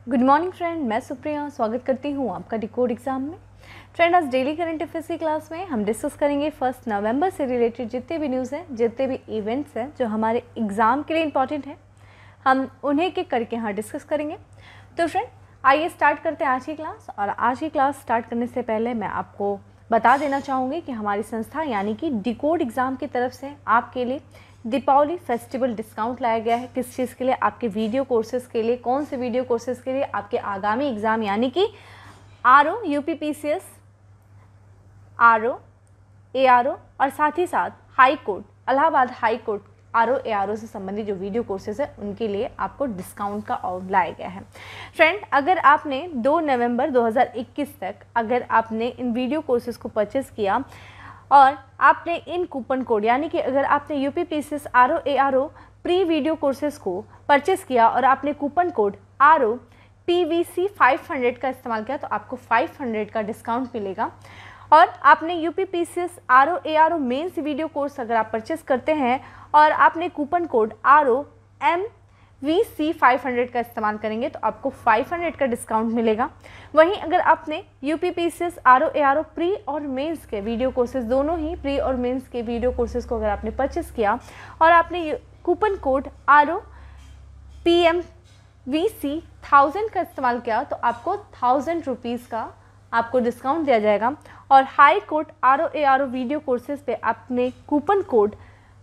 Good morning friend, मैं सुप्रिया स्वागत करती हूँ आपका डिकोड एग्जाम में। फ्रेंड, आज डेली करंट अफेयर्स की क्लास में हम डिस्कस करेंगे 1 नवंबर से रिलेटेड जितने भी न्यूज़ हैं, जितने भी इवेंट्स हैं जो हमारे एग्ज़ाम के लिए इंपॉर्टेंट हैं, हम उन्हें के करके यहाँ डिस्कस करेंगे। तो फ्रेंड, आइए स्टार्ट करते हैं आज की क्लास। और आज की क्लास स्टार्ट करने से पहले मैं आपको बता देना चाहूँगी कि हमारी संस्था यानी कि डिकोड एग्ज़ाम की तरफ से आपके लिए दीपावली फेस्टिवल डिस्काउंट लाया गया है। किस चीज़ के लिए? आपके वीडियो कोर्सेज़ के लिए। कौन से वीडियो कोर्सेज़ के लिए? आपके आगामी एग्ज़ाम यानी कि RO, UPPCS, RO, ARO और साथ ही साथ high court, Allahabad high court RO, ARO से संबंधित जो वीडियो कोर्सेज़ है उनके लिए आपको डिस्काउंट का ऑफर लाया गया है। फ्रेंड, अगर आपने 2 नवंबर 2021 तक अगर आपने इन वीडियो कोर्सेज़ को परचेज़ किया और आपने इन कूपन कोड यानी कि अगर आपने UPPCS, RO, ARO pre video courses को परचेज़ किया और आपने कूपन कोड RO PVC 500 का इस्तेमाल किया तो आपको 500 का डिस्काउंट मिलेगा। और आपने UPPCS, RO, ARO mains video course अगर आप परचेज़ करते हैं और आपने कूपन कोड RO MVC 500 का इस्तेमाल करेंगे तो आपको 500 का डिस्काउंट मिलेगा। वहीं अगर आपने UPPCS, RO, ARO प्री और मेंस के वीडियो कोर्सेज, दोनों ही प्री और मेंस के वीडियो कोर्सेज को अगर आपने परचेस किया और आपने कूपन कोड RO PMVC 1000 का इस्तेमाल किया तो आपको 1000 रुपीज़ का आपको डिस्काउंट दिया जाएगा। और high court RO, ARO video courses पे आपने कूपन कोड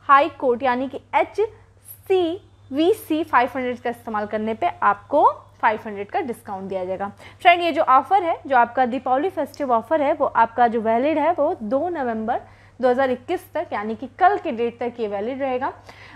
हाई कोर्ट यानी कि HCVC 500 का इस्तेमाल करने पे आपको 500 का डिस्काउंट दिया जाएगा। फ्रेंड, ये जो ऑफ़र है, जो आपका दीपावली फेस्टिव ऑफ़र है, वो आपका जो वैलिड है वो 2 नवंबर 2021 तक यानी कि कल के डेट तक ये वैलिड रहेगा।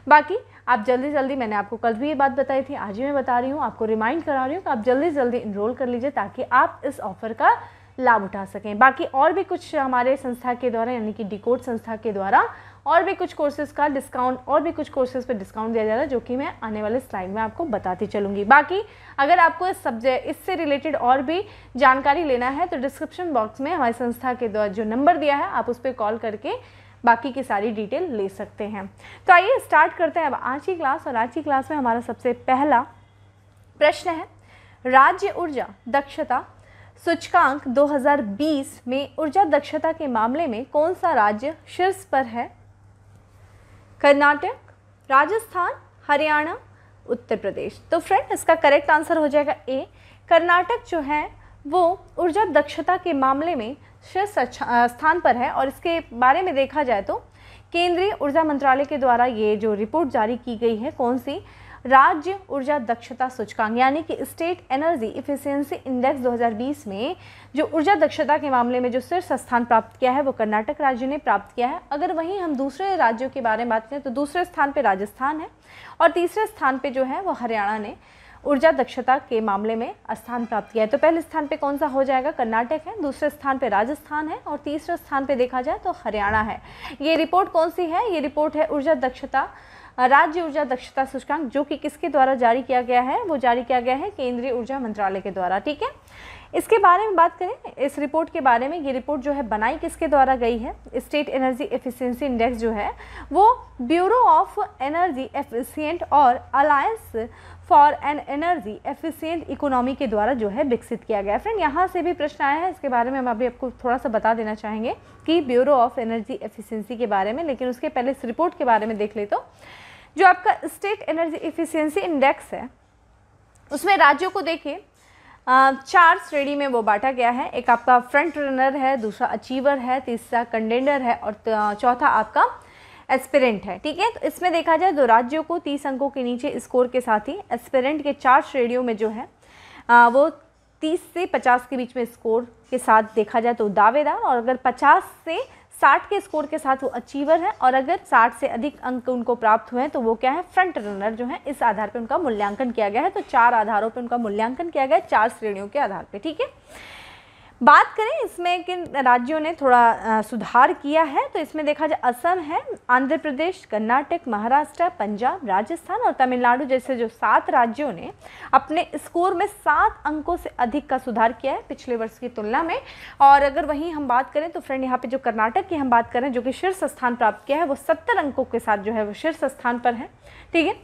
बाकी आप जल्दी मैंने आपको कल भी ये बात बताई थी, आज ही मैं बता रही हूँ, आपको रिमाइंड करा रही हूँ कि आप जल्दी इनरोल कर लीजिए ताकि आप इस ऑफ़र का लाभ उठा सकें। बाकी और भी कुछ हमारे संस्था के द्वारा यानी कि डिकोड संस्था के द्वारा और भी कुछ कोर्सेज़ का डिस्काउंट और भी कुछ कोर्सेज़ पे डिस्काउंट दिया जा रहा है जो कि मैं आने वाले स्लाइड में आपको बताती चलूँगी। बाकी अगर आपको इस सब्जेक्ट इससे रिलेटेड और भी जानकारी लेना है तो डिस्क्रिप्शन बॉक्स में हमारी संस्था के द्वारा जो नंबर दिया है आप उस पर कॉल करके बाकी की सारी डिटेल ले सकते हैं। तो आइए स्टार्ट करते हैं अब आज की क्लास। और आज की क्लास में हमारा सबसे पहला प्रश्न है, राज्य ऊर्जा दक्षता सूचकांक 2020 में ऊर्जा दक्षता के मामले में कौन सा राज्य शीर्ष पर है? कर्नाटक, राजस्थान, हरियाणा, उत्तर प्रदेश। तो फ्रेंड, इसका करेक्ट आंसर हो जाएगा ए। कर्नाटक जो है वो ऊर्जा दक्षता के मामले में शीर्ष स्थान पर है। और इसके बारे में देखा जाए तो केंद्रीय ऊर्जा मंत्रालय के द्वारा ये जो रिपोर्ट जारी की गई है, कौन सी? राज्य ऊर्जा दक्षता सूचकांक यानी कि स्टेट एनर्जी इफिशिएंसी इंडेक्स 2020 में जो ऊर्जा दक्षता के मामले में जो शीर्ष स्थान प्राप्त किया है वो कर्नाटक राज्य ने प्राप्त किया है। अगर वहीं हम दूसरे राज्यों के बारे में बात करें तो दूसरे स्थान पे राजस्थान है और तीसरे स्थान पे जो है वो हरियाणा ने ऊर्जा दक्षता के मामले में स्थान प्राप्त किया है। तो पहले स्थान पे कौन सा हो जाएगा? कर्नाटक है, दूसरे स्थान पे राजस्थान है और तीसरे स्थान पे देखा जाए तो हरियाणा है। ये रिपोर्ट कौन सी है? ये रिपोर्ट है ऊर्जा दक्षता, राज्य ऊर्जा दक्षता सूचकांक, जो कि किसके द्वारा जारी किया गया है? वो जारी किया गया है केंद्रीय ऊर्जा मंत्रालय के द्वारा। ठीक है, इसके बारे में बात करें, इस रिपोर्ट के बारे में, ये रिपोर्ट जो है बनाई किसके द्वारा गई है? स्टेट एनर्जी एफिशिएंसी इंडेक्स जो है वो ब्यूरो ऑफ एनर्जी एफिशिएंट और alliance for an energy efficient economy के द्वारा जो है विकसित किया गया है। फ्रेंड, यहाँ से भी प्रश्न आया है, इसके बारे में हम अभी आपको थोड़ा सा बता देना चाहेंगे कि ब्यूरो ऑफ एनर्जी एफिशिएंसी के बारे में, लेकिन उसके पहले इस रिपोर्ट के बारे में देख ले। तो जो आपका स्टेट एनर्जी एफिशिएंसी इंडेक्स है उसमें राज्यों को देखिए 4 श्रेणी में वो बांटा गया है। एक आपका फ्रंट रनर है, दूसरा अचीवर है, तीसरा कंटेंडर है और चौथा आपका एस्पिरेंट है। ठीक है, तो इसमें देखा जाए तो राज्यों को 30 अंकों के नीचे स्कोर के साथ ही एस्पिरेंट के 4 श्रेणियों में जो है वो 30 से 50 के बीच में स्कोर के साथ देखा जाए तो दावेदार, और अगर 50 से 60 के स्कोर के साथ वो अचीवर है, और अगर 60 से अधिक अंक उनको प्राप्त हुए हैं तो वो क्या है? फ्रंट रनर जो है। इस आधार पे उनका मूल्यांकन किया गया है। तो 4 आधारों पे उनका मूल्यांकन किया गया है, 4 श्रेणियों के आधार पे। ठीक है, बात करें इसमें किन राज्यों ने थोड़ा सुधार किया है तो इसमें देखा जाए असम है, आंध्र प्रदेश, कर्नाटक, महाराष्ट्र, पंजाब, राजस्थान और तमिलनाडु जैसे जो 7 राज्यों ने अपने स्कोर में 7 अंकों से अधिक का सुधार किया है पिछले वर्ष की तुलना में। और अगर वहीं हम बात करें तो फ्रेंड यहाँ पे जो कर्नाटक की हम बात करें जो कि शीर्ष स्थान प्राप्त किया है वो 70 अंकों के साथ जो है वो शीर्ष स्थान पर है। ठीक है,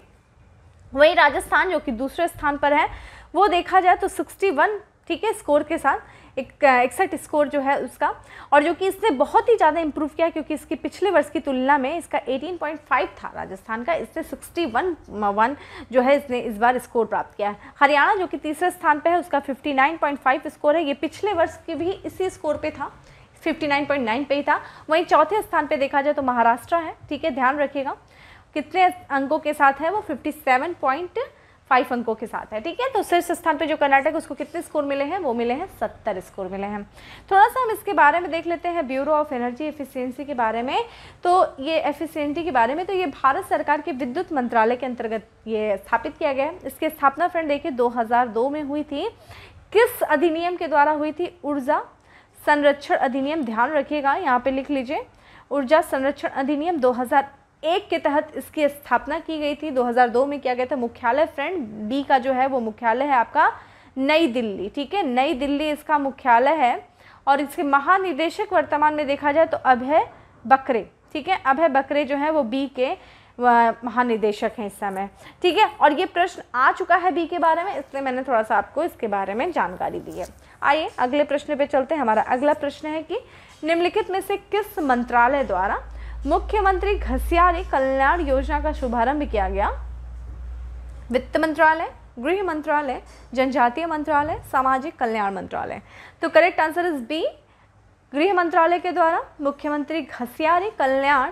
वहीं राजस्थान जो कि दूसरे स्थान पर है वो देखा जाए तो 61, ठीक है, स्कोर के साथ 61 स्कोर जो है उसका, और जो कि इसने बहुत ही ज़्यादा इंप्रूव किया क्योंकि इसकी पिछले वर्ष की तुलना में इसका 18.5 था राजस्थान का, इससे 61 जो है इसने इस बार स्कोर प्राप्त किया है। हरियाणा जो कि तीसरे स्थान पे है उसका 59.5 स्कोर है, ये पिछले वर्ष के भी इसी स्कोर पे था, 59.9 पे ही था। वहीं चौथे स्थान पे देखा जाए तो महाराष्ट्र है, ठीक है, ध्यान रखिएगा कितने अंकों के साथ है, वो 57.5 अंकों के साथ है, ठीक है। तो शीर्ष स्थान पे जो कर्नाटक, उसको कितने स्कोर मिले हैं, वो मिले हैं 70 स्कोर मिले हैं। थोड़ा सा हम इसके बारे में देख लेते हैं, ब्यूरो ऑफ एनर्जी एफिशिएंसी के बारे में। तो ये एफिशिएंसी के बारे में, तो ये भारत सरकार के विद्युत मंत्रालय के अंतर्गत ये स्थापित किया गया है। इसकी स्थापना फ्रेंड देखिए 2002 में हुई थी। किस अधिनियम के द्वारा हुई थी, ऊर्जा संरक्षण अधिनियम, ध्यान रखिएगा यहाँ पे लिख लीजिए, ऊर्जा संरक्षण अधिनियम 2001 के तहत इसकी स्थापना की गई थी। 2002 में किया गया था। मुख्यालय फ्रेंड बी का जो है वो मुख्यालय है आपका नई दिल्ली, ठीक है, नई दिल्ली इसका मुख्यालय है। और इसके महानिदेशक वर्तमान में देखा जाए तो अभय बकरे, ठीक है, अभय बकरे जो है वो बी के महानिदेशक हैं इस समय, ठीक है। और ये प्रश्न आ चुका है बी के बारे में, इसलिए मैंने थोड़ा सा आपको इसके बारे में जानकारी दी है। आइए अगले प्रश्न पे चलते हैं। हमारा अगला प्रश्न है कि निम्नलिखित में से किस मंत्रालय द्वारा मुख्यमंत्री घसियारी कल्याण योजना का शुभारंभ किया गया? वित्त मंत्रालय, गृह मंत्रालय, जनजातीय मंत्रालय, सामाजिक कल्याण मंत्रालय। तो करेक्ट आंसर इज बी, गृह मंत्रालय के द्वारा मुख्यमंत्री घसियारी कल्याण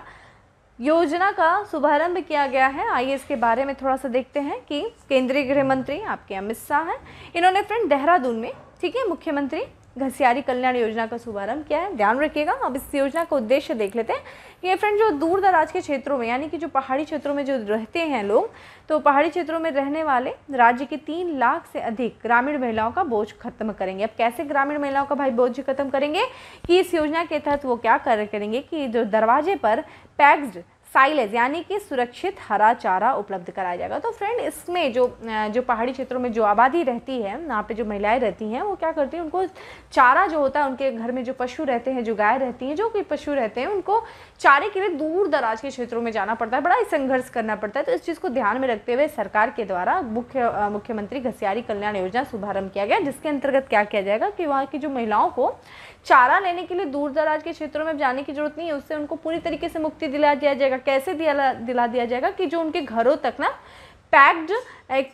योजना का शुभारंभ किया गया है। आइए इसके बारे में थोड़ा सा देखते हैं कि केंद्रीय गृह मंत्री आपके अमित शाह हैं, इन्होंने फ्रेंड देहरादून में, ठीक है, मुख्यमंत्री घसियारी कल्याण योजना का शुभारंभ किया है। ध्यान रखिएगा। अब इस योजना का उद्देश्य देख लेते हैं। ये फ्रेंड जो दूर दराज के क्षेत्रों में, यानी कि जो पहाड़ी क्षेत्रों में जो रहते हैं लोग, तो पहाड़ी क्षेत्रों में रहने वाले राज्य की 3 लाख से अधिक ग्रामीण महिलाओं का बोझ खत्म करेंगे। अब कैसे ग्रामीण महिलाओं का भाई बोझ खत्म करेंगे कि इस योजना के तहत वो क्या करेंगे कि जो दरवाजे पर पैक्ड साइलेज यानी कि सुरक्षित हरा चारा उपलब्ध कराया जाएगा। तो फ्रेंड इसमें जो पहाड़ी क्षेत्रों में जो आबादी रहती है, वहाँ पे जो महिलाएं रहती हैं, वो क्या करती हैं, उनको चारा जो होता है, उनके घर में जो पशु रहते हैं, जो गाय रहती हैं, जो कोई पशु रहते हैं, उनको चारे के लिए दूर दराज के क्षेत्रों में जाना पड़ता है, बड़ा ही संघर्ष करना पड़ता है। तो इस चीज़ को ध्यान में रखते हुए सरकार के द्वारा मुख्यमंत्री घसियारी कल्याण योजना शुभारंभ किया गया, जिसके अंतर्गत क्या किया जाएगा कि वहाँ की जो महिलाओं को चारा लेने के लिए दूर दराज के क्षेत्रों में जाने की जरूरत नहीं है, उससे उनको पूरी तरीके से मुक्ति दिला दिया जाएगा। कैसे दिला दिया जाएगा कि जो उनके घरों तक ना पैक्ड एक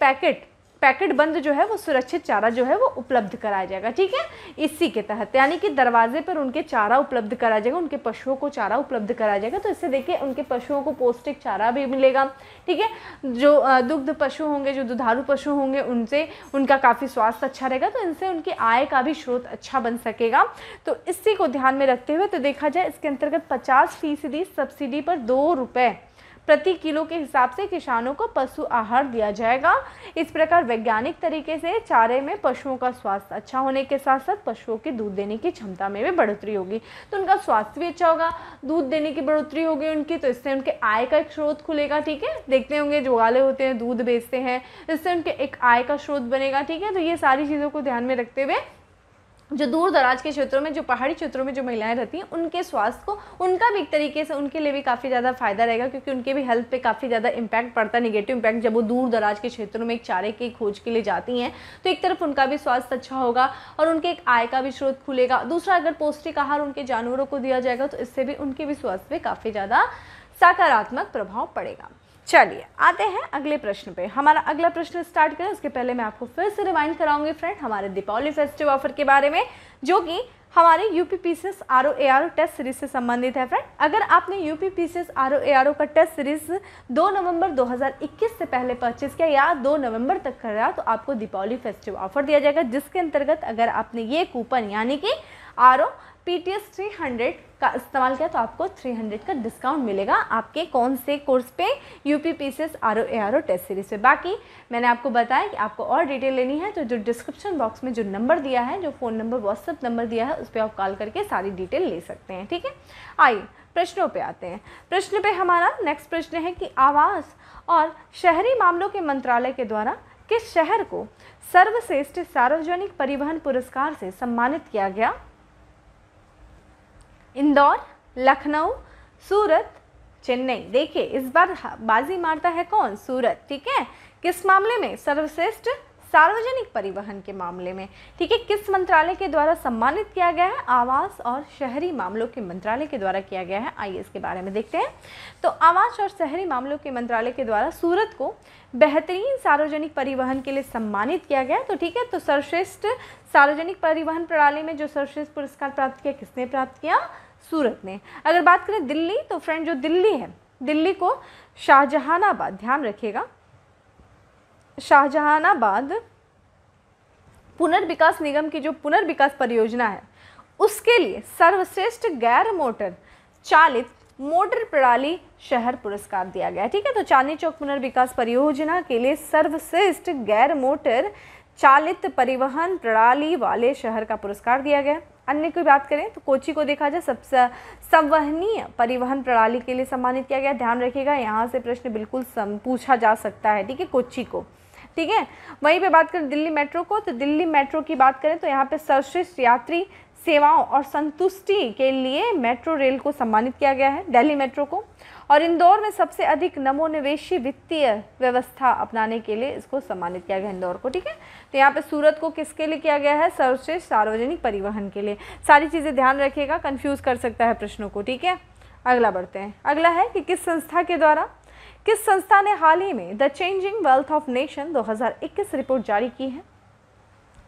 पैकेट बंद जो है वो सुरक्षित चारा जो है वो उपलब्ध कराया जाएगा, ठीक है, इसी के तहत, यानी कि दरवाजे पर उनके चारा उपलब्ध कराया जाएगा, उनके पशुओं को चारा उपलब्ध कराया जाएगा। तो इससे देखिए उनके पशुओं को पौष्टिक चारा भी मिलेगा, ठीक है, जो दुग्ध पशु होंगे, जो दुधारू पशु होंगे, उनसे उनका काफ़ी स्वास्थ्य अच्छा रहेगा, तो इनसे उनकी आय का भी स्रोत अच्छा बन सकेगा। तो इसी को ध्यान में रखते हुए तो देखा जाए इसके अंतर्गत 50% सब्सिडी पर 2 रुपये प्रति किलो के हिसाब से किसानों को पशु आहार दिया जाएगा। इस प्रकार वैज्ञानिक तरीके से चारे में पशुओं का स्वास्थ्य अच्छा होने के साथ साथ पशुओं की दूध देने की क्षमता में भी बढ़ोतरी होगी, तो उनका स्वास्थ्य भी अच्छा होगा, दूध देने की बढ़ोतरी होगी उनकी, तो इससे उनके आय का एक स्रोत खुलेगा, ठीक है। देखते होंगे जो वाले होते हैं दूध बेचते हैं, इससे उनके एक आय का स्रोत बनेगा, ठीक है। तो ये सारी चीज़ों को ध्यान में रखते हुए जो दूर दराज के क्षेत्रों में, जो पहाड़ी क्षेत्रों में जो महिलाएं रहती हैं, उनके स्वास्थ्य को, उनका भी एक तरीके से उनके लिए भी काफ़ी ज़्यादा फायदा रहेगा, क्योंकि उनके भी हेल्थ पे काफ़ी ज़्यादा इम्पैक्ट पड़ता है, निगेटिव इम्पैक्ट, जब वो दूर दराज के क्षेत्रों में एक चारे की खोज के लिए जाती हैं। तो एक तरफ उनका भी स्वास्थ्य अच्छा होगा और उनके एक आय का भी स्रोत खुलेगा। दूसरा, अगर पौष्टिक आहार उनके जानवरों को दिया जाएगा तो इससे भी उनके भी स्वास्थ्य पे काफ़ी ज़्यादा सकारात्मक प्रभाव पड़ेगा। चलिए आते हैं अगले प्रश्न पे। हमारा अगला प्रश्न स्टार्ट करें उसके पहले मैं आपको फिर से रिमाइंड कराऊंगी फ्रेंड हमारे दीपावली फेस्टिव ऑफर के बारे में, जो कि हमारे UPPCS RO ARO test series से संबंधित है। फ्रेंड अगर आपने यूपीपीसीएस आरओ एआरओ का टेस्ट सीरीज 2 नवंबर 2021 से पहले परचेज किया या 2 नवंबर तक कराया तो आपको दीपावली फेस्टिव ऑफर दिया जाएगा, जिसके अंतर्गत अगर आपने ये कूपन यानी कि आरओ PTS 300 का इस्तेमाल किया तो आपको 300 का डिस्काउंट मिलेगा आपके कौन से कोर्स पे, UPPCS RO ARO test series पे। बाकी मैंने आपको बताया कि आपको और डिटेल लेनी है तो जो डिस्क्रिप्शन बॉक्स में जो नंबर दिया है, जो फ़ोन नंबर व्हाट्सएप नंबर दिया है, उस पर आप कॉल करके सारी डिटेल ले सकते हैं, ठीक है। आइए प्रश्नों पे आते हैं। प्रश्न पे हमारा नेक्स्ट प्रश्न है कि आवास और शहरी मामलों के मंत्रालय के द्वारा किस शहर को सर्वश्रेष्ठ सार्वजनिक परिवहन पुरस्कार से सम्मानित किया गया? इंदौर, लखनऊ, सूरत, चेन्नई। देखिए इस बार बाजी मारता है कौन? सूरत, ठीक है। किस मामले में? सर्वश्रेष्ठ सार्वजनिक परिवहन के मामले में, ठीक है, किस मंत्रालय के द्वारा सम्मानित किया गया है? आवास और शहरी मामलों के मंत्रालय के द्वारा किया गया है। आइए इसके बारे में देखते हैं। तो आवास और शहरी मामलों के मंत्रालय के द्वारा सूरत को बेहतरीन सार्वजनिक परिवहन के लिए सम्मानित किया गया। तो ठीक है, तो सर्वश्रेष्ठ सार्वजनिक परिवहन प्रणाली में जो सर्वश्रेष्ठ पुरस्कार प्राप्त किया, किसने प्राप्त किया? सूरत ने। अगर बात करें दिल्ली, तो फ्रेंड जो दिल्ली है, दिल्ली को शाहजहानाबाद, ध्यान रखिएगा, शाहजहानाबाद पुनर्विकास निगम की जो पुनर्विकास परियोजना है उसके लिए सर्वश्रेष्ठ गैर मोटर चालित मोटर प्रणाली शहर पुरस्कार दिया गया। ठीक है, तो चांदनी चौक पुनर्विकास परियोजना के लिए सर्वश्रेष्ठ गैर मोटर चालित परिवहन प्रणाली वाले शहर का पुरस्कार दिया गया। अन्य की बात करें तो कोच्चि को देखा जाए सबसे संवहनीय परिवहन प्रणाली के लिए सम्मानित किया गया। ध्यान रखिएगा, यहाँ से प्रश्न बिल्कुल पूछा जा सकता है। ठीक है, कोच्चि को, ठीक है। वहीं पे बात करें दिल्ली मेट्रो को, तो दिल्ली मेट्रो की बात करें तो यहाँ पे सर्वश्रेष्ठ यात्री सेवाओं और संतुष्टि के लिए मेट्रो रेल को सम्मानित किया गया है, दिल्ली मेट्रो को। और इंदौर में सबसे अधिक नमोनिवेशी वित्तीय व्यवस्था अपनाने के लिए इसको सम्मानित किया गया, इंदौर को। ठीक है, तो यहाँ पे सूरत को किसके लिए किया गया है? सर्वश्रेष्ठ सार्वजनिक परिवहन के लिए। सारी चीज़ें ध्यान रखिएगा, कंफ्यूज कर सकता है प्रश्नों को। ठीक है, अगला बढ़ते हैं। अगला है कि किस संस्था ने हाल ही में the changing wealth of nation 2021 report जारी की है?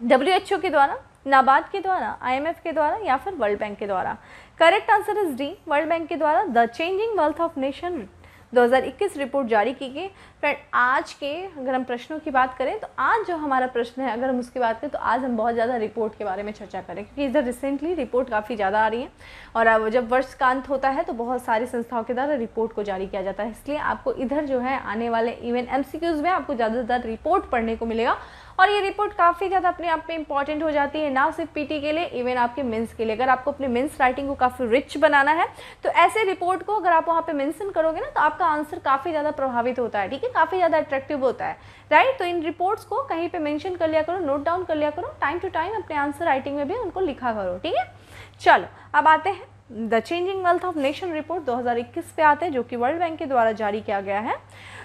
WHO के द्वारा, नाबार्ड के द्वारा, IMF के द्वारा या फिर वर्ल्ड बैंक के द्वारा? Correct answer is D, world bank के द्वारा the changing wealth of nation 2021 report जारी की गई। फ्रेंड आज के अगर हम प्रश्नों की बात करें तो आज जो हमारा प्रश्न है, अगर हम उसकी बात करें तो आज हम बहुत ज़्यादा रिपोर्ट के बारे में चर्चा करें, क्योंकि इधर रिसेंटली रिपोर्ट काफ़ी ज़्यादा आ रही है और अब जब वर्ष का अंत होता है तो बहुत सारी संस्थाओं के द्वारा रिपोर्ट को जारी किया जाता है। इसलिए आपको इधर जो है आने वाले इवन MCQs में आपको ज़्यादा से ज़्यादा रिपोर्ट पढ़ने को मिलेगा और ये रिपोर्ट काफ़ी ज़्यादा अपने आप में इंपॉर्टेंट हो जाती है, ना सिर्फ PT के लिए, इवन आपके मेंस के लिए। अगर आपको अपने मेंस राइटिंग को काफ़ी रिच बनाना है तो ऐसे रिपोर्ट को अगर आप वहाँ पे मेंशन करोगे ना तो आपका आंसर काफ़ी ज़्यादा प्रभावित होता है। ठीक है, काफ़ी ज़्यादा अट्रैक्टिव होता है, राइट। तो इन रिपोर्ट्स को कहीं पे मेंशन कर लिया करो, नोट डाउन कर लिया करो, टाइम टू टाइम अपने आंसर राइटिंग में भी उनको लिखा करो। ठीक है, चलो अब आते हैं the changing wealth of nation report 2021 पे आते हैं, जो कि वर्ल्ड बैंक के द्वारा जारी किया गया है।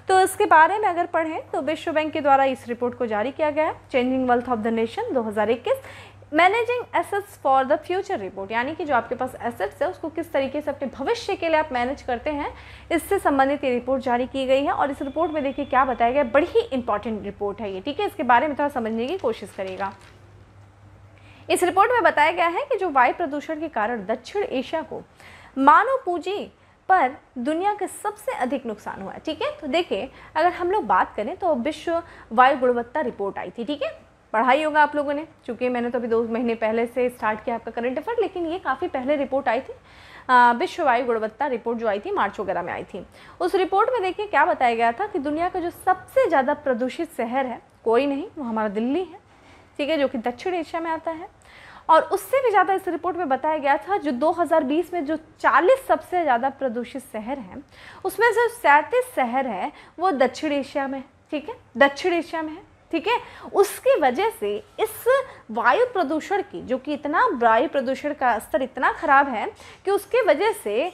तो इसके बारे में अगर पढ़ें तो विश्व बैंक के द्वारा इस रिपोर्ट को जारी किया गया है, changing wealth of the nation 2021 managing assets for the future report, यानी कि जो आपके पास एसेट्स है उसको किस तरीके से अपने भविष्य के लिए आप मैनेज करते हैं, इससे संबंधित ये रिपोर्ट जारी की गई है। और इस रिपोर्ट में देखिए क्या बताया गया, बड़ी ही इंपॉर्टेंट रिपोर्ट है ये। ठीक है, इसके बारे में थोड़ा समझने की कोशिश करिएगा। इस रिपोर्ट में बताया गया है कि जो वायु प्रदूषण के कारण दक्षिण एशिया को मानव पूंजी पर दुनिया के सबसे अधिक नुकसान हुआ है। ठीक है, तो देखिए अगर हम लोग बात करें तो विश्व वायु गुणवत्ता रिपोर्ट आई थी। ठीक है, पढ़ाई होगा आप लोगों ने, चूँकि मैंने तो अभी 2 महीने पहले से स्टार्ट किया आपका करंट अफेयर, लेकिन ये काफ़ी पहले रिपोर्ट आई थी। विश्व वायु गुणवत्ता रिपोर्ट जो आई थी मार्च वगैरह में आई थी। उस रिपोर्ट में देखिए क्या बताया गया था कि दुनिया का जो सबसे ज़्यादा प्रदूषित शहर है कोई नहीं, वो हमारा दिल्ली है। ठीक है, जो कि दक्षिण एशिया में आता है। और उससे भी ज़्यादा इस रिपोर्ट में बताया गया था जो 2020 में जो 40 सबसे ज़्यादा प्रदूषित शहर हैं उसमें से 37 शहर है वो दक्षिण एशिया में। ठीक है, दक्षिण एशिया में है। ठीक है, उसकी वजह से इस वायु प्रदूषण की, जो कि इतना वायु प्रदूषण का स्तर इतना ख़राब है कि उसके वजह से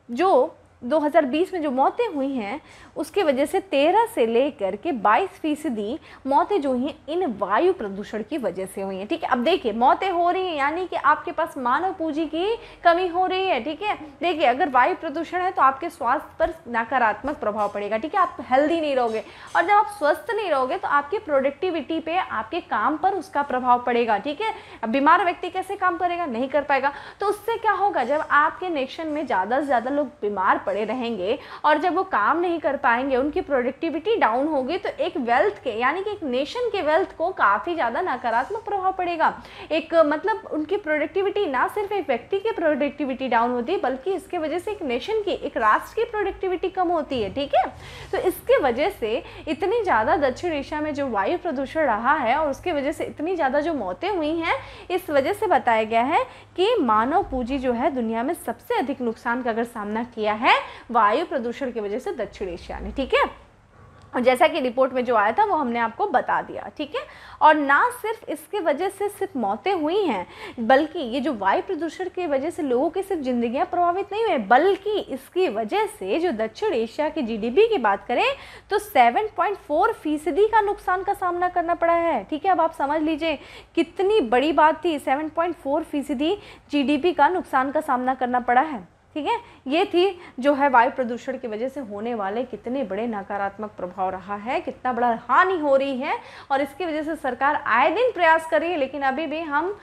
जो 2020 में जो मौतें हुई हैं उसकी वजह से 13 से लेकर के 22% मौतें जो हैं इन वायु प्रदूषण की वजह से हुई हैं। ठीक है, अब देखिए मौतें हो रही हैं यानी कि आपके पास मानव पूंजी की कमी हो रही है। ठीक है, देखिए अगर वायु प्रदूषण है तो आपके स्वास्थ्य पर नकारात्मक प्रभाव पड़ेगा। ठीक है, आप हेल्दी नहीं रहोगे और जब आप स्वस्थ नहीं रहोगे तो आपकी प्रोडक्टिविटी पे, आपके काम पर उसका प्रभाव पड़ेगा। ठीक है, अब बीमार व्यक्ति कैसे काम करेगा, नहीं कर पाएगा। तो उससे क्या होगा, जब आपके नेशन में ज़्यादा से ज़्यादा लोग बीमार पड़े रहेंगे और जब वो काम नहीं कर पाएंगे, उनकी प्रोडक्टिविटी डाउन होगी, तो एक वेल्थ के यानी कि एक नेशन के वेल्थ को काफ़ी ज़्यादा नकारात्मक प्रभाव पड़ेगा। एक मतलब उनकी प्रोडक्टिविटी, ना सिर्फ एक व्यक्ति की प्रोडक्टिविटी डाउन होती है बल्कि इसके वजह से एक नेशन की, एक राष्ट्र की प्रोडक्टिविटी कम होती है। ठीक है, तो इसके वजह से इतनी ज़्यादा दक्षिण एशिया में जो वायु प्रदूषण रहा है और उसकी वजह से इतनी ज़्यादा जो मौतें हुई हैं, इस वजह से बताया गया है कि मानव पूंजी जो है दुनिया में सबसे अधिक नुकसान का अगर सामना किया है वायु प्रदूषण की वजह से दक्षिण एशिया ने। ठीक है, और जैसा कि रिपोर्ट में जो आया था वो हमने आपको बता दिया, ठीक है। और ना सिर्फ इसके वजह से सिर्फ मौतें हुई हैं, बल्कि ये जो वायु प्रदूषण की वजह से लोगों की सिर्फ जिंदगियां प्रभावित नहीं हुई, बल्कि इसकी वजह से जो दक्षिण एशिया की जीडीपी की बात करें तो 7.4% का नुकसान का सामना करना पड़ा है, ठीक है। अब आप समझ लीजिए कितनी बड़ी बात थी, 7.4% जीडीपी का नुकसान का सामना करना पड़ा है, ठीक है। ये थी जो है वायु प्रदूषण की वजह से होने वाले कितने बड़े नकारात्मक प्रभाव रहा है, कितना बड़ा हानि हो रही है, और इसकी वजह से सरकार आए दिन प्रयास कर रही है, लेकिन अभी भी हम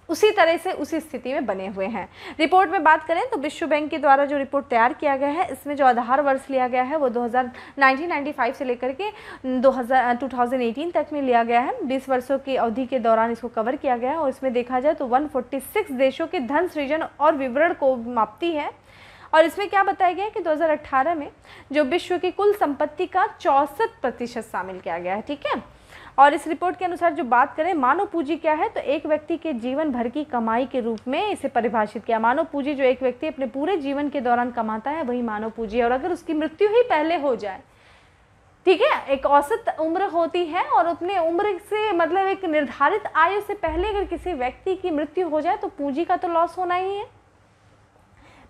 उसी तरह से उसी स्थिति में बने हुए हैं। रिपोर्ट में बात करें तो विश्व बैंक के द्वारा जो रिपोर्ट तैयार किया गया है, इसमें जो आधार वर्ष लिया गया है वो 1995 से लेकर के 2018 तक में लिया गया है। 20 वर्षों की अवधि के दौरान इसको कवर किया गया है, और इसमें देखा जाए तो 146 देशों के धन सृजन और विवरण को मापती है। और इसमें क्या बताया गया है कि 2018 में जो विश्व की कुल संपत्ति का 64% शामिल किया गया है, ठीक है। और इस रिपोर्ट के अनुसार जो बात करें मानव पूंजी क्या है, तो एक व्यक्ति के जीवन भर की कमाई के रूप में इसे परिभाषित किया। मानव पूंजी जो एक व्यक्ति अपने पूरे जीवन के दौरान कमाता है वही मानव पूंजी है। और अगर उसकी मृत्यु ही पहले हो जाए, ठीक है, एक औसत उम्र होती है और अपने उम्र से मतलब एक निर्धारित आयु से पहले अगर किसी व्यक्ति की मृत्यु हो जाए तो पूंजी का तो लॉस होना ही है।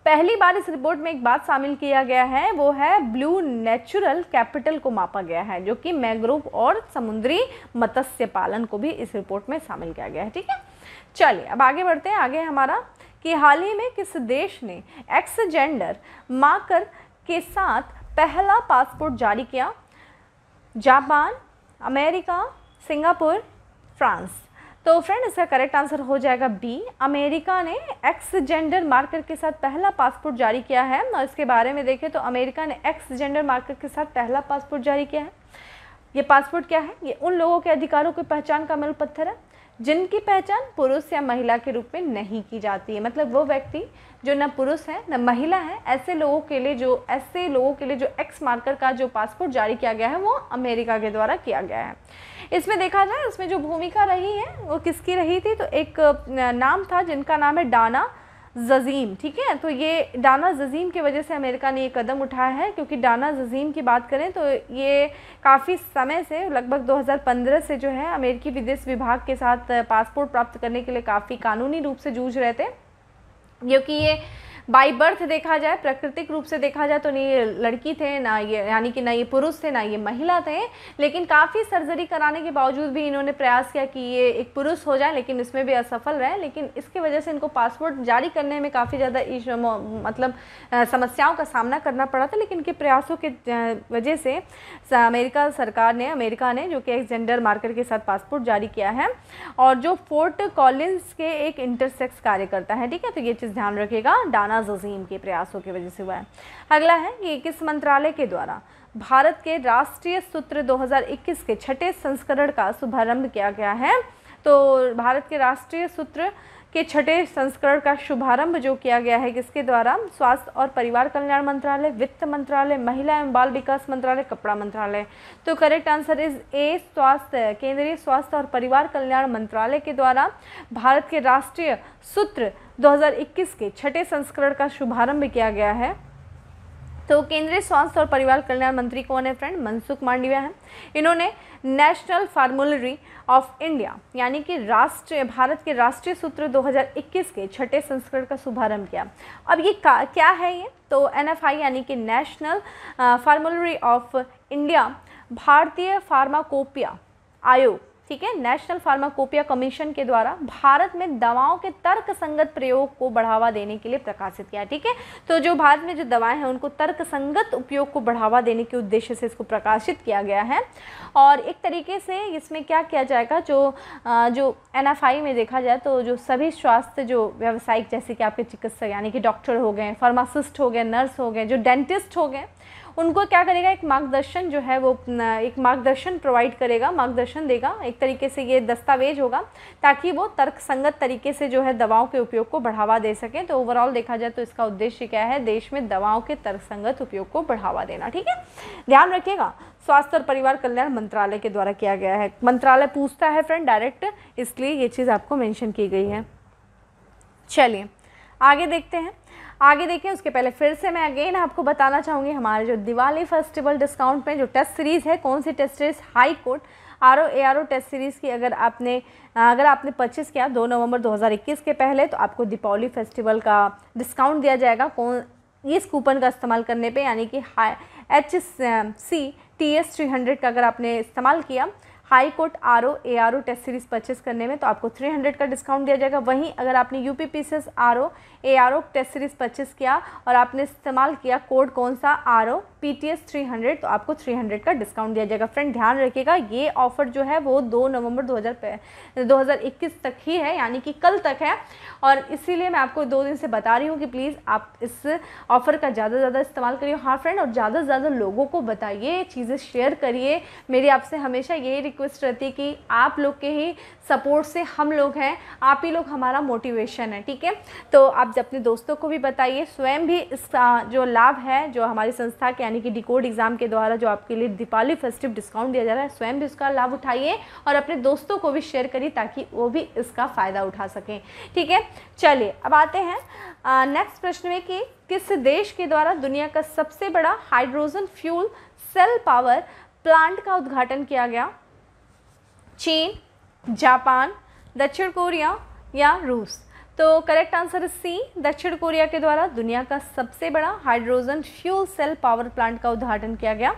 पहली बार इस रिपोर्ट में एक बात शामिल किया गया है, वो है ब्लू नेचुरल कैपिटल को मापा गया है, जो कि मैंग्रोव और समुद्री मत्स्य पालन को भी इस रिपोर्ट में शामिल किया गया है, ठीक है। चलिए अब आगे बढ़ते हैं। आगे हमारा कि हाल ही में किस देश ने एक्स जेंडर मार्कर के साथ पहला पासपोर्ट जारी किया? Japan, America, Singapore, France. तो फ्रेंड इसका करेक्ट आंसर हो जाएगा बी, अमेरिका ने एक्स जेंडर मार्कर के साथ पहला पासपोर्ट जारी किया है। और इसके बारे में देखें तो अमेरिका ने एक्स जेंडर मार्कर के साथ पहला पासपोर्ट जारी किया है। ये पासपोर्ट क्या है? ये उन लोगों के अधिकारों की पहचान का मूल पत्थर है जिनकी पहचान पुरुष या महिला के रूप में नहीं की जाती है। मतलब वो व्यक्ति जो न पुरुष है न महिला है, ऐसे लोगों के लिए जो एक्स मार्कर का जो पासपोर्ट जारी किया गया है वो अमेरिका के द्वारा किया गया है। इसमें देखा जाए उसमें जो भूमिका रही है वो किसकी रही थी, तो एक नाम था जिनका नाम है डाना जजीम, ठीक है। तो ये डाना जजीम की वजह से अमेरिका ने ये कदम उठाया है, क्योंकि डाना जजीम की बात करें तो ये काफ़ी समय से लगभग 2015 से जो है अमेरिकी विदेश विभाग के साथ पासपोर्ट प्राप्त करने के लिए काफ़ी कानूनी रूप से जूझ रहे थे, क्योंकि ये बाई बर्थ देखा जाए, प्राकृतिक रूप से देखा जाए तो नहीं ये लड़की थे ना, ये यानी कि ना ये पुरुष थे ना ये महिला थे, लेकिन काफ़ी सर्जरी कराने के बावजूद भी इन्होंने प्रयास किया कि ये एक पुरुष हो जाए, लेकिन इसमें भी असफल रहे। लेकिन इसकी वजह से इनको पासपोर्ट जारी करने में काफ़ी ज़्यादा समस्याओं का सामना करना पड़ा था, लेकिन इनके प्रयासों के वजह से अमेरिका ने जो कि एक जेंडर मार्कर के साथ पासपोर्ट जारी किया है, और जो फोर्ट कॉलिंस के एक इंटरसेक्स कार्यकर्ता है, ठीक है। तो ये चीज़ ध्यान रखिएगा, डाना जजीम के प्रयासों की वजह से हुआ है। अगला है कि किस मंत्रालय के द्वारा भारत के राष्ट्रीय सूत्र 2021 के 6ठे संस्करण का शुभारंभ किया गया है? तो भारत के राष्ट्रीय सूत्र के 6ठे संस्करण का शुभारंभ जो किया गया है किसके द्वारा? स्वास्थ्य और परिवार कल्याण मंत्रालय, वित्त मंत्रालय, महिला एवं बाल विकास मंत्रालय, कपड़ा मंत्रालय। तो करेक्ट आंसर इज ए, केंद्रीय स्वास्थ्य और परिवार कल्याण मंत्रालय के द्वारा भारत के राष्ट्रीय सूत्र 2021 के 6ठे संस्करण का शुभारंभ किया गया है। तो केंद्रीय स्वास्थ्य और परिवार कल्याण मंत्री कौन है फ्रेंड? मनसुख मांडविया है। इन्होंने नेशनल फार्मूलरी ऑफ इंडिया यानी कि भारत के राष्ट्रीय सूत्र 2021 के 6ठे संस्करण का शुभारंभ किया। अब ये क्या है ये? तो NFI यानी कि नेशनल फार्मूलरी ऑफ इंडिया भारतीय फार्माकोपिया आयोग, ठीक है, नेशनल फार्माकोपिया कमीशन के द्वारा भारत में दवाओं के तर्क संगत प्रयोग को बढ़ावा देने के लिए प्रकाशित किया, ठीक है। तो जो भारत में जो दवाएं हैं उनको तर्क संगत उपयोग को बढ़ावा देने के उद्देश्य से इसको प्रकाशित किया गया है। और एक तरीके से इसमें क्या किया जाएगा, जो NFI में देखा जाए तो जो सभी स्वास्थ्य जो व्यावसायिक जैसे कि आपके चिकित्सक यानी कि डॉक्टर हो गए, फार्मासिस्ट हो गए, नर्स हो गए, जो डेंटिस्ट हो गए, उनको क्या करेगा, एक मार्गदर्शन जो है वो एक मार्गदर्शन प्रोवाइड करेगा, मार्गदर्शन देगा। एक तरीके से ये दस्तावेज होगा ताकि वो तर्कसंगत तरीके से जो है दवाओं के उपयोग को बढ़ावा दे सकें। तो ओवरऑल देखा जाए तो इसका उद्देश्य क्या है? देश में दवाओं के तर्कसंगत उपयोग को बढ़ावा देना, ठीक है। ध्यान रखिएगा, स्वास्थ्य और परिवार कल्याण मंत्रालय के द्वारा किया गया है। मंत्रालय पूछता है फ्रेंड डायरेक्ट, इसलिए ये चीज़ आपको मेंशन की गई है। चलिए आगे देखते हैं। आगे देखें उसके पहले फिर से मैं अगेन आपको बताना चाहूँगी हमारे जो दिवाली फेस्टिवल डिस्काउंट में जो टेस्ट सीरीज़ है, कौन सी test series, high court RO ARO test series की अगर आपने परचेस किया 2 नवंबर 2021 के पहले तो आपको दीपावली फेस्टिवल का डिस्काउंट दिया जाएगा। इस कूपन का इस्तेमाल करने पे, यानी कि HC TS 300 का अगर आपने इस्तेमाल किया high court RO ARO test series purchase करने में तो आपको 300 का डिस्काउंट दिया जाएगा। वहीं अगर आपने UPPCS RO ARO test series purchase किया और आपने इस्तेमाल किया कोड कौन सा RO PTS 300 तो आपको 300 का डिस्काउंट दिया जाएगा। फ्रेंड ध्यान रखिएगा ये ऑफ़र जो है वो 2 नवंबर 2021 तक ही है, यानी कि कल तक है, और इसीलिए मैं आपको 2 दिन से बता रही हूँ कि प्लीज़ आप इस ऑफ़र का ज़्यादा से ज़्यादा इस्तेमाल करिए। हाँ फ्रेंड, और ज़्यादा से ज़्यादा लोगों को बताइए, चीज़ें शेयर करिए। मेरी आपसे हमेशा यही रिक्वेस्ट रहती है कि आप लोग के ही सपोर्ट से हम लोग हैं, आप ही लोग हमारा मोटिवेशन है, ठीक है। तो आप अपने दोस्तों को भी बताइए, स्वयं भी इसका जो लाभ है जो हमारी संस्था के यानी कि डिकोड एग्ज़ाम के द्वारा जो आपके लिए दीपावली फेस्टिव डिस्काउंट दिया जा रहा है, स्वयं भी इसका लाभ उठाइए और अपने दोस्तों को भी शेयर करिए ताकि वो भी इसका फ़ायदा उठा सकें, ठीक है। चलिए अब आते हैं नेक्स्ट प्रश्न में कि किस देश के द्वारा दुनिया का सबसे बड़ा hydrogen fuel cell power plant का उद्घाटन किया गया? चीन, जापान, दक्षिण कोरिया या रूस? तो करेक्ट आंसर है सी, दक्षिण कोरिया के द्वारा दुनिया का सबसे बड़ा hydrogen fuel cell power plant का उद्घाटन किया गया।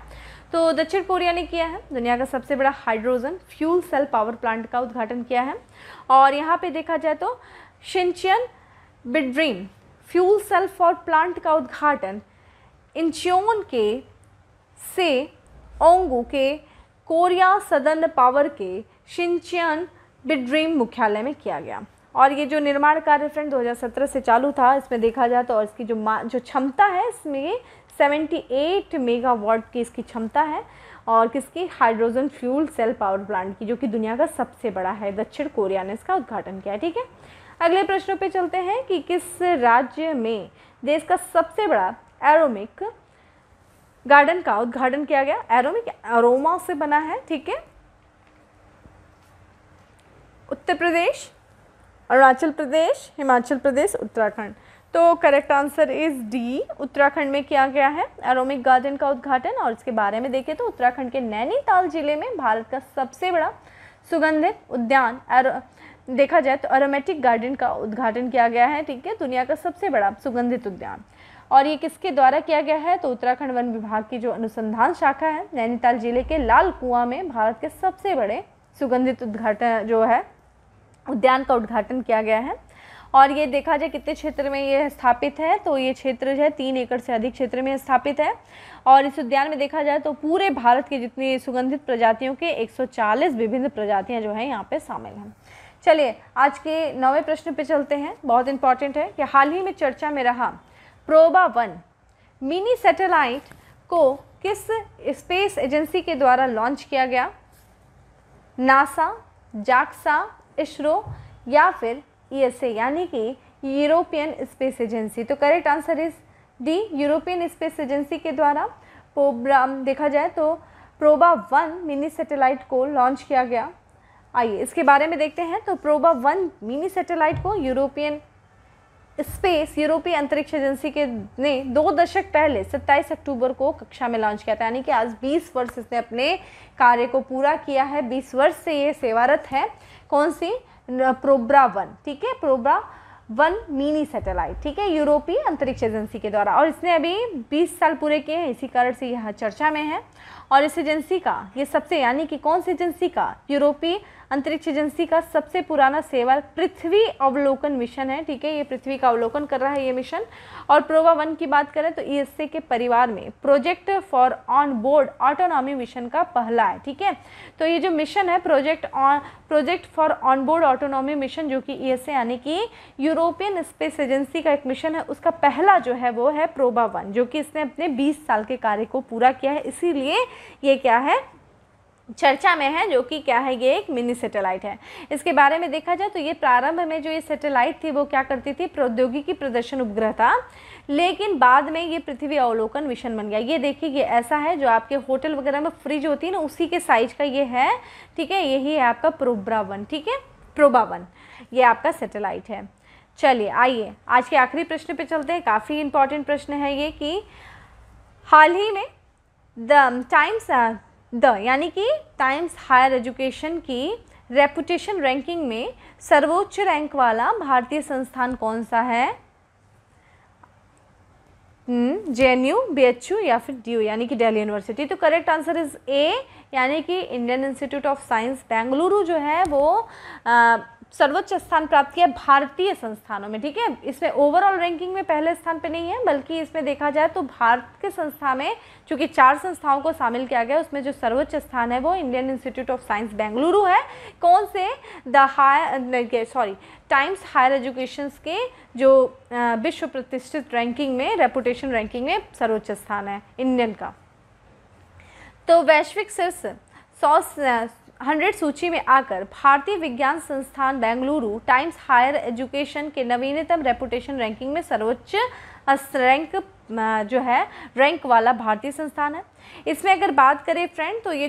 तो दक्षिण कोरिया ने किया है दुनिया का सबसे बड़ा hydrogen fuel cell power plant का उद्घाटन किया है। और यहाँ पे देखा जाए तो शिनचियन बिड्रीम फ्यूल सेल फॉर प्लांट का उद्घाटन इंचियोन के से ओंगू के कोरिया सदर्न पावर के शिनचियन बिड्रीम मुख्यालय में किया गया। और ये जो निर्माण कार्य फ्रेंड 2017 से चालू था, इसमें देखा जाए तो और इसकी जो क्षमता है इसमें 78 मेगावाट की इसकी क्षमता है, और किसकी, hydrogen fuel cell power plant की, जो कि दुनिया का सबसे बड़ा है। दक्षिण कोरिया ने इसका उद्घाटन किया, ठीक है। अगले प्रश्नों पे चलते हैं कि किस राज्य में देश का सबसे बड़ा एरोमिक गार्डन का उद्घाटन किया गया? एरोमिक अरोमा से बना है, ठीक है। उत्तर प्रदेश, अरुणाचल प्रदेश, हिमाचल प्रदेश, उत्तराखंड। तो correct answer is D, Uttarakhand में किया गया है एरोमिक गार्डन का उद्घाटन। और इसके बारे में देखें तो उत्तराखंड के नैनीताल जिले में भारत का सबसे बड़ा सुगंधित उद्यान देखा जाए तो एरोमेटिक गार्डन का उद्घाटन किया गया है, ठीक है, दुनिया का सबसे बड़ा सुगंधित उद्यान। और ये किसके द्वारा किया गया है? तो उत्तराखंड वन विभाग की जो अनुसंधान शाखा है नैनीताल जिले के लाल कुआं में भारत के सबसे बड़े सुगंधित उद्घाटन जो है उद्यान का उद्घाटन किया गया है। और ये देखा जाए कितने क्षेत्र में ये स्थापित है, तो ये क्षेत्र जो है 3 एकड़ से अधिक क्षेत्र में स्थापित है। और इस उद्यान में देखा जाए तो पूरे भारत की जितनी सुगंधित प्रजातियों के 140 विभिन्न प्रजातियां जो है यहाँ पे शामिल हैं। चलिए आज के 9वें प्रश्न पे चलते हैं, बहुत इंपॉर्टेंट है कि हाल ही में चर्चा में रहा प्रोबा 1 मिनी सैटेलाइट को किस स्पेस एजेंसी के द्वारा लॉन्च किया गया? नासा, जाक्सा, इसरो या फिर ESA यानी कि यूरोपियन स्पेस एजेंसी? तो correct answer is D, European space agency के द्वारा प्रोग्राम देखा जाए तो प्रोबा 1 मिनी सैटेलाइट को लॉन्च किया गया। आइए इसके बारे में देखते हैं। तो प्रोबा 1 मिनी सैटेलाइट को यूरोपीय अंतरिक्ष एजेंसी के ने 2 दशक पहले 27 अक्टूबर को कक्षा में लॉन्च किया था, यानी कि आज 20 वर्ष इसने अपने कार्य को पूरा किया है। 20 वर्ष से ये सेवारत है। कौन सी? प्रोबा 1, ठीक है, प्रोबा 1 मिनी सैटेलाइट, ठीक है, यूरोपीय अंतरिक्ष एजेंसी के द्वारा। और इसने अभी 20 साल पूरे किए हैं, इसी कारण से यह चर्चा में है। और इस एजेंसी का ये सबसे, यानी कि कौन सी एजेंसी का? यूरोपीय अंतरिक्ष एजेंसी का सबसे पुराना सेवा पृथ्वी अवलोकन मिशन है, ठीक है, ये पृथ्वी का अवलोकन कर रहा है ये मिशन। और प्रोबा 1 की बात करें तो ESA के परिवार में project for on board autonomy mission का पहला है, ठीक है। तो ये जो मिशन है project for on board autonomy mission, जो कि ESA यानी कि यूरोपियन स्पेस एजेंसी का एक मिशन है, उसका पहला जो है वो है प्रोबा 1, जो कि इसने अपने 20 साल के कार्य को पूरा किया है, इसीलिए ये क्या है, चर्चा में है, जो कि क्या है, ये एक मिनी सैटेलाइट है। इसके बारे में देखा जाए तो ये प्रारंभ में जो ये सैटेलाइट थी वो क्या करती थी, प्रौद्योगिकी प्रदर्शन उपग्रह था, लेकिन बाद में ये पृथ्वी अवलोकन मिशन बन गया। ये देखिए ये ऐसा है जो आपके होटल वगैरह में फ्रिज होती है ना, उसी के साइज का ये है, ठीक है, यही है आपका प्रोबा 1, ठीक है, प्रोबा 1 ये आपका सैटेलाइट है। चलिए आइए आज के आखिरी प्रश्न पे चलते हैं। काफ़ी इंपॉर्टेंट प्रश्न है ये कि हाल ही में यानी कि टाइम्स हायर एजुकेशन की रेपुटेशन रैंकिंग में सर्वोच्च रैंक वाला भारतीय संस्थान कौन सा है? JNU, BHU या फिर DU यानी कि दिल्ली यूनिवर्सिटी। तो करेक्ट आंसर इज ए, यानी कि Indian institute of science Bengaluru जो है वो सर्वोच्च स्थान प्राप्त किया भारतीय संस्थानों में। ठीक है, इसमें ओवरऑल रैंकिंग में पहले स्थान पे नहीं है, बल्कि इसमें देखा जाए तो भारत के संस्था में चूँकि 4 संस्थाओं को शामिल किया गया, उसमें जो सर्वोच्च स्थान है वो Indian institute of science Bengaluru है। कौन से? टाइम्स हायर एजुकेशन के जो विश्व प्रतिष्ठित रैंकिंग में, रेपुटेशन रैंकिंग में सर्वोच्च स्थान है इंडियन का। तो वैश्विक शीर्ष 100 सूची में आकर भारतीय विज्ञान संस्थान बेंगलुरु टाइम्स हायर एजुकेशन के नवीनतम रेपुटेशन रैंकिंग में सर्वोच्च रैंक वाला भारतीय संस्थान है। इसमें अगर बात करें फ्रेंड, तो ये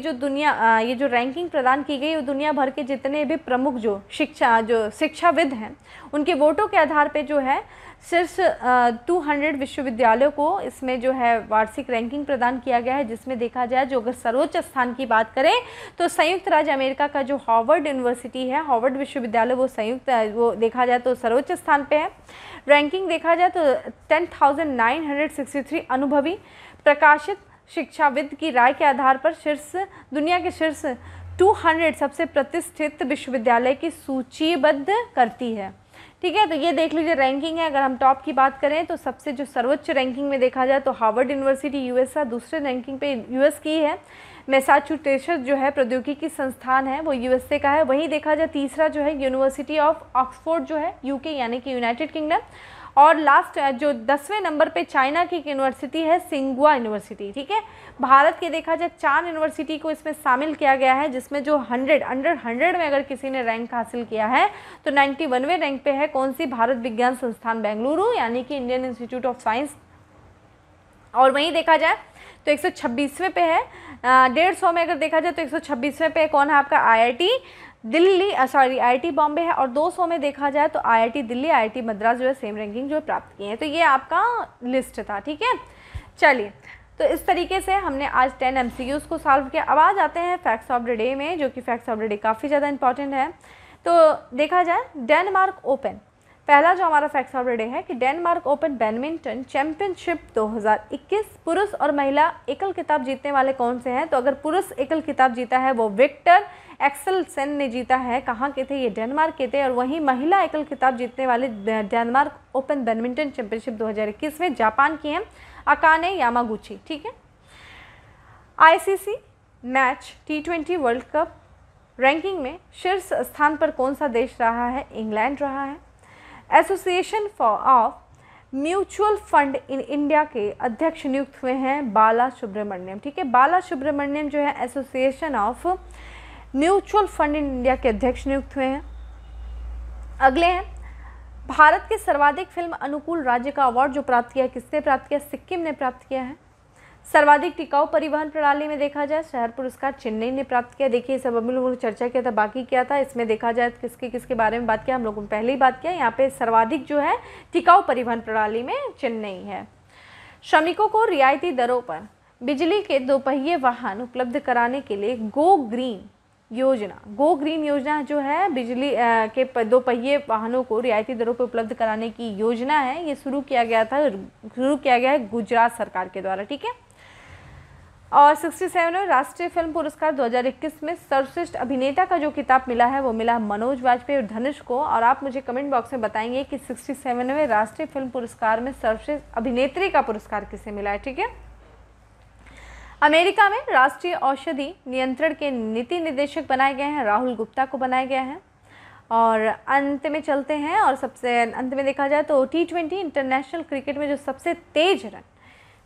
जो रैंकिंग प्रदान की गई वो दुनिया भर के जितने भी प्रमुख जो शिक्षाविद हैं उनके वोटों के आधार पे जो है शीर्ष 200 विश्वविद्यालयों को इसमें जो है वार्षिक रैंकिंग प्रदान किया गया है, जिसमें देखा जाए जो अगर सर्वोच्च स्थान की बात करें तो संयुक्त राज्य अमेरिका का जो हार्वर्ड यूनिवर्सिटी है, हार्वर्ड विश्वविद्यालय, वो देखा जाए तो सर्वोच्च स्थान पे है। रैंकिंग देखा जाए तो 10,963 अनुभवी प्रकाशित शिक्षाविद की राय के आधार पर दुनिया के शीर्ष 200 सबसे प्रतिष्ठित विश्वविद्यालय की सूचीबद्ध करती है। ठीक है, तो ये देख लीजिए रैंकिंग है। अगर हम टॉप की बात करें तो सबसे जो सर्वोच्च रैंकिंग में देखा जाए तो हार्वर्ड यूनिवर्सिटी यूएस का, दूसरे रैंकिंग पे यूएस की है। मैसाचुसेट्स जो है प्रौद्योगिकी संस्थान है वो यूएसए का है। वहीं देखा जाए तीसरा जो है यूनिवर्सिटी ऑफ ऑक्सफोर्ड जो है यूके यानी कि यूनाइटेड किंगडम। और लास्ट जो 10वें नंबर पे चाइना की यूनिवर्सिटी है सिंगुआ यूनिवर्सिटी। ठीक है, भारत के देखा जाए 4 यूनिवर्सिटी को इसमें शामिल किया गया है, जिसमें जो अंडर 100 में अगर किसी ने रैंक हासिल किया है तो 91वें रैंक पे है। कौन सी? भारत विज्ञान संस्थान बेंगलुरु यानी कि इंडियन इंस्टीट्यूट ऑफ साइंस। और वहीं देखा जाए तो 126वें पे है। 150 में अगर देखा जाए तो 126वें पे कौन है? आपका IIT बॉम्बे है। और 200 में देखा जाए तो IIT दिल्ली, IIT मद्रास जो है सेम रैंकिंग जो है प्राप्त की है। तो ये आपका लिस्ट था। ठीक है, चलिए तो इस तरीके से हमने आज 10 MCQs को सॉल्व किया। अब आ जाते हैं फैक्ट्स ऑफ द डे में, जो कि फैक्ट्स ऑफ द डे काफ़ी ज़्यादा इंपॉर्टेंट है। तो देखा जाए डेनमार्क ओपन, पहला जो हमारा फैक्ट्स ऑफ द डे है कि डेनमार्क ओपन बैडमिंटन चैंपियनशिप 2021 पुरुष और महिला एकल खिताब जीतने वाले कौन से हैं? तो अगर पुरुष एकल खिताब जीता है वो विक्टर एक्सेलसेन ने जीता है। कहाँ के थे? ये डेनमार्क के थे। और वहीं महिला एकल खिताब जीतने वाले डेनमार्क ओपन बैडमिंटन चैंपियनशिप 2021 में जापान की हैं अकाने यामागुची। ठीक है, ICC match T20 world cup ranking में शीर्ष स्थान पर कौन सा देश रहा है? इंग्लैंड रहा है। Association of mutual fund in India के अध्यक्ष नियुक्त हुए हैं बाला सुब्रमण्यम। ठीक है, बाला सुब्रमण्यम जो है association of mutual fund in India के अध्यक्ष नियुक्त हुए हैं। अगले हैं भारत के सर्वाधिक फिल्म अनुकूल राज्य का अवार्ड जो प्राप्त किया, किसने प्राप्त किया? सिक्किम ने प्राप्त किया है। सर्वाधिक टिकाऊ परिवहन प्रणाली में देखा जाए शहर पुरस्कार चेन्नई ने प्राप्त किया। देखिए सब हम लोगों ने चर्चा किया था, बाकी क्या था इसमें देखा जाए किसके किसके बारे में बात किया, हम लोगों ने पहले ही बात किया। यहाँ पे सर्वाधिक जो है टिकाऊ परिवहन प्रणाली में चेन्नई है। श्रमिकों को रियायती दरों पर बिजली के दोपहिए वाहन उपलब्ध कराने के लिए गो ग्रीन योजना जो है बिजली के दोपहिए वाहनों को रियायती दरों पर उपलब्ध कराने की योजना है। ये शुरू किया गया है गुजरात सरकार के द्वारा। ठीक है, और 67वें राष्ट्रीय फिल्म पुरस्कार 2021 में सर्वश्रेष्ठ अभिनेता का जो खिताब मिला है वो मिला मनोज वाजपेयी और धनुष को। और आप मुझे कमेंट बॉक्स में बताएंगे कि 67वें राष्ट्रीय फिल्म पुरस्कार में सर्वश्रेष्ठ अभिनेत्री का पुरस्कार किसे मिला है। ठीक है, अमेरिका में राष्ट्रीय औषधि नियंत्रण के नीति निदेशक बनाए गए हैं, राहुल गुप्ता को बनाया गया है। और अंत में चलते हैं और सबसे अंत में देखा जाए तो T20 इंटरनेशनल क्रिकेट में जो सबसे तेज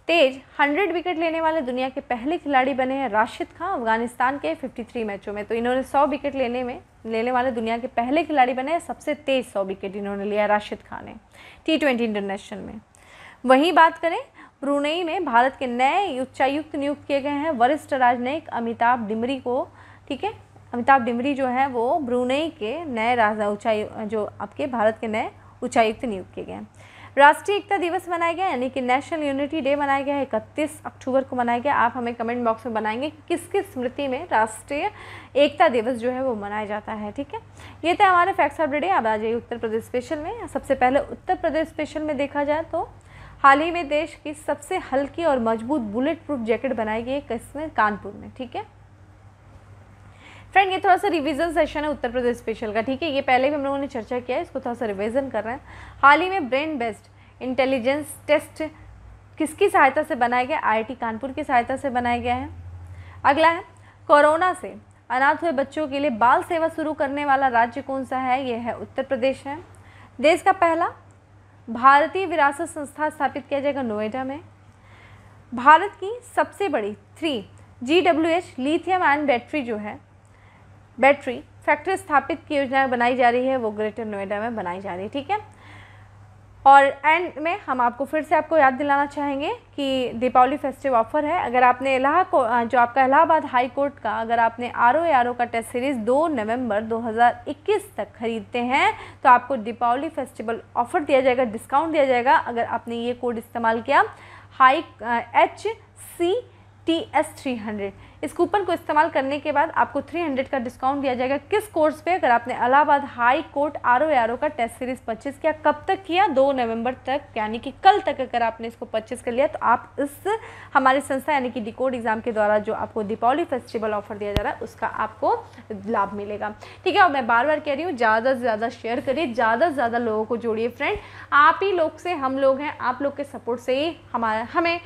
100 विकेट लेने वाले दुनिया के पहले खिलाड़ी बने हैं राशिद खान, अफगानिस्तान के 53 मैचों में। तो इन्होंने 100 विकेट लेने वाले दुनिया के पहले खिलाड़ी बने हैं। सबसे तेज 100 विकेट इन्होंने लिया राशिद खान ने T20 इंटरनेशनल में। वहीं बात करें ब्रुनेई में भारत के नए उच्चायुक्त नियुक्त किए गए हैं वरिष्ठ राजनयिक अमिताभ डिमरी को। ठीक है, अमिताभ डिमरी जो है वो ब्रुनेई के नए उच्चायुक्त जो आपके भारत के नए उच्चायुक्त नियुक्त किए गए हैं। राष्ट्रीय एकता दिवस मनाया गया यानी कि नेशनल यूनिटी डे मनाया गया है, 31 अक्टूबर को मनाया गया। आप हमें कमेंट बॉक्स में बनाएंगे कि किसकी स्मृति में राष्ट्रीय एकता दिवस जो है वो मनाया जाता है। ठीक है, ये थे हमारे फैक्ट्स ऑफ द डे। अब आ जाइए उत्तर प्रदेश स्पेशल में। सबसे पहले उत्तर प्रदेश स्पेशल में देखा जाए तो हाल ही में देश की सबसे हल्की और मजबूत बुलेट प्रूफ जैकेट बनाई गई है, किसमें? कानपुर में। ठीक है फ्रेंड, ये थोड़ा सा रिवीजन सेशन है उत्तर प्रदेश स्पेशल का। ठीक है, ये पहले भी हम लोगों ने चर्चा किया है, इसको थोड़ा सा रिवीजन कर रहे हैं। हाल ही में ब्रेन बेस्ड इंटेलिजेंस टेस्ट किसकी सहायता से बनाया गया? IIT कानपुर की सहायता से बनाया गया है। अगला है, कोरोना से अनाथ हुए बच्चों के लिए बाल सेवा शुरू करने वाला राज्य कौन सा है? यह है उत्तर प्रदेश है। देश का पहला भारतीय विरासत संस्था स्थापित किया जाएगा नोएडा में। भारत की सबसे बड़ी 3 GWH लिथियम आयन बैटरी जो है बैटरी फैक्ट्री स्थापित की योजना बनाई जा रही है, वो ग्रेटर नोएडा में बनाई जा रही है। ठीक है, और एंड में हम आपको फिर से आपको याद दिलाना चाहेंगे कि दीपावली फेस्टिव ऑफर है। अगर आपने जो आपका इलाहाबाद हाई कोर्ट का अगर आपने RO का टेस्ट सीरीज़ 2 नवंबर 2021 तक खरीदते हैं तो आपको दीपावली फेस्टिवल ऑफर दिया जाएगा, डिस्काउंट दिया जाएगा। अगर आपने ये कोड इस्तेमाल किया HCTS300, इस कूपन को इस्तेमाल करने के बाद आपको 300 का डिस्काउंट दिया जाएगा। किस कोर्स पे? अगर आपने इलाहाबाद हाई कोर्ट RO का टेस्ट सीरीज़ परचेज़ किया। कब तक किया? 2 नवंबर तक, यानी कि कल तक अगर आपने इसको परचेज़ कर लिया तो आप इस हमारी संस्था यानी कि डिकोड एग्जाम के द्वारा जो आपको दीपावली फेस्टिवल ऑफर दिया जा रहा है उसका आपको लाभ मिलेगा। ठीक है, और मैं बार बार कह रही हूँ ज़्यादा से ज़्यादा शेयर करिए, ज़्यादा से ज़्यादा लोगों को जोड़िए। फ्रेंड, आप ही लोग से हम लोग हैं, आप लोग के सपोर्ट से ही हमें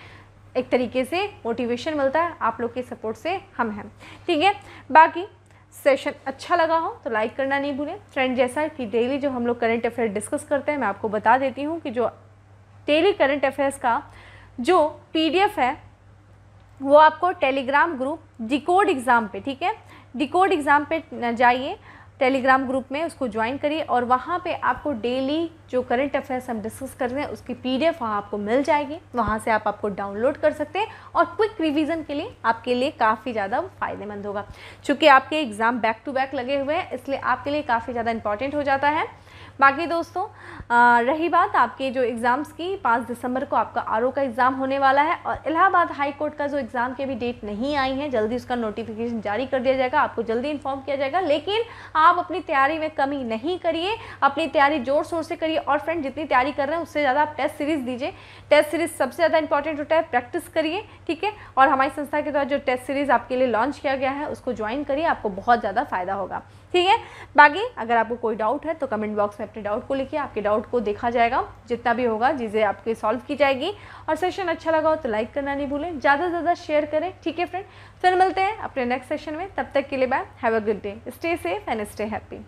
एक तरीके से मोटिवेशन मिलता है, आप लोग के सपोर्ट से हम हैं। ठीक है, बाकी सेशन अच्छा लगा हो तो लाइक करना नहीं भूलें। फ्रेंड, जैसा कि डेली जो हम लोग करंट अफेयर डिस्कस करते हैं, मैं आपको बता देती हूँ कि जो डेली करंट अफेयर्स का जो PDF है वो आपको टेलीग्राम ग्रुप डिकोड एग्ज़ाम पे, ठीक है, डिकोड एग्ज़ाम पे जाइए, टेलीग्राम ग्रुप में उसको ज्वाइन करिए और वहाँ पे आपको डेली जो करंट अफेयर्स हम डिस्कस कर रहे हैं उसकी PDF वहाँ आपको मिल जाएगी। वहाँ से आप आपको डाउनलोड कर सकते हैं और क्विक रिवीजन के लिए आपके लिए काफ़ी ज़्यादा फ़ायदेमंद होगा। चूँकि आपके एग्ज़ाम बैक टू बैक लगे हुए हैं इसलिए आपके लिए काफ़ी ज़्यादा इंपॉर्टेंट हो जाता है। बाकी दोस्तों रही बात आपके जो एग्ज़ाम्स की, 5 दिसंबर को आपका RO का एग्ज़ाम होने वाला है और इलाहाबाद हाई कोर्ट का जो एग्ज़ाम की अभी डेट नहीं आई है, जल्दी उसका नोटिफिकेशन जारी कर दिया जाएगा, आपको जल्दी इन्फॉर्म किया जाएगा। लेकिन आप अपनी तैयारी में कमी नहीं करिए, अपनी तैयारी जोर शोर से करिए। और फ्रेंड, जितनी तैयारी कर रहे हैं उससे ज़्यादा आप टेस्ट सीरीज़ दीजिए। टेस्ट सीरीज़ सबसे ज़्यादा इंपॉर्टेंट होता है, प्रैक्टिस करिए। ठीक है, और हमारी संस्था के द्वारा जो टेस्ट सीरीज़ आपके लिए लॉन्च किया गया है उसको ज्वाइन करिए, आपको बहुत ज़्यादा फ़ायदा होगा। ठीक है, बाकी अगर आपको कोई डाउट है तो कमेंट बॉक्स में अपने डाउट को लिखिए, आपके डाउट को देखा जाएगा, जितना भी होगा चीज़ें आपकी सॉल्व की जाएगी। और सेशन अच्छा लगा हो तो लाइक करना नहीं भूलें, ज़्यादा से ज़्यादा शेयर करें। ठीक है फ्रेंड, फिर मिलते हैं अपने नेक्स्ट सेशन में, तब तक के लिए bye, have a good day, stay safe and stay happy.